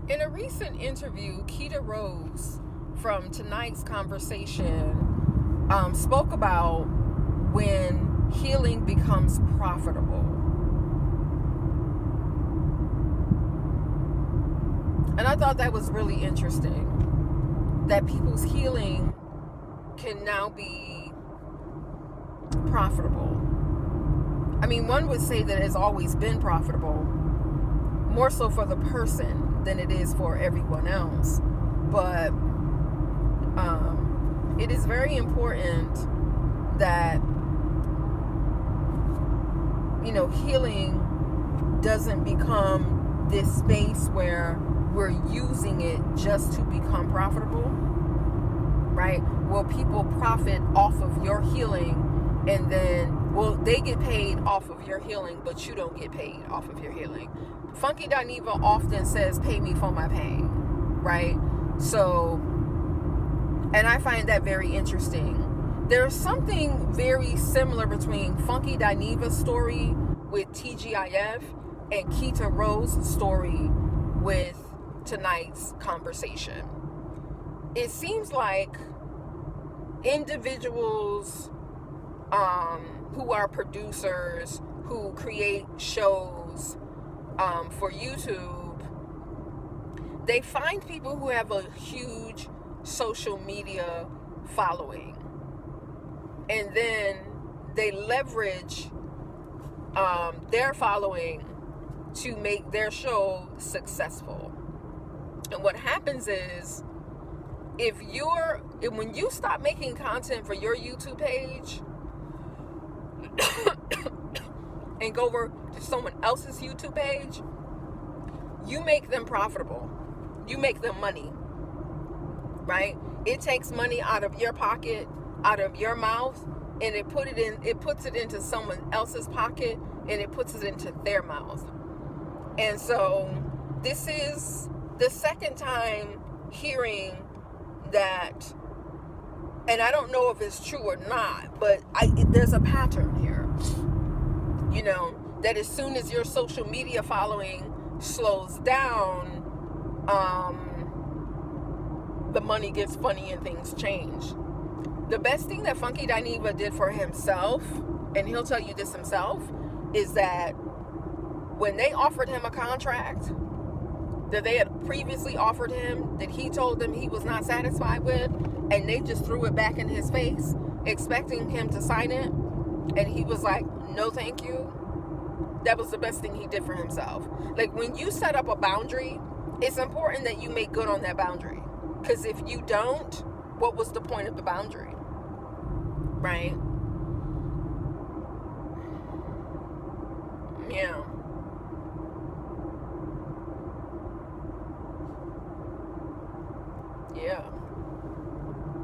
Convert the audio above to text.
In a recent interview, Keita Rose from tonight's conversation spoke about when healing becomes profitable. And I thought that was really interesting, that people's healing can now be profitable. I mean, one would say that it has always been profitable, more so for the person than it is for everyone else. But it is very important that, healing doesn't become this space where we're using it just to become profitable, right? Will people profit off of your healing, and then, they get paid off of your healing, but you don't get paid off of your healing. Funky Dineva often says, pay me for my pain, right? So, and I find that very interesting. There's something very similar between Funky Dineva's story with TGIF and Keita Rose's story with tonight's conversation. It seems like individuals who are producers, who create shows for YouTube, they find people who have a huge social media following, and then they leverage their following to make their show successful. And what happens is, when you stop making content for your YouTube page and go over to someone else's YouTube page, you make them profitable. You make them money, right? It takes money out of your pocket, out of your mouth, and it puts it into someone else's pocket, and it puts it into their mouth. And so this is the second time hearing that, and I don't know if it's true or not, but there's a pattern here. That as soon as your social media following slows down, the money gets funny and things change. The best thing that Funky Dineva did for himself, and he'll tell you this himself, is that when they offered him a contract that they had previously offered him, that he told them he was not satisfied with, and they just threw it back in his face, expecting him to sign it, and he was like, no thank you. That was the best thing he did for himself. Like, when you set up a boundary, it's important that you make good on that boundary. Because if you don't, what was the point of the boundary? Right? Yeah. Yeah.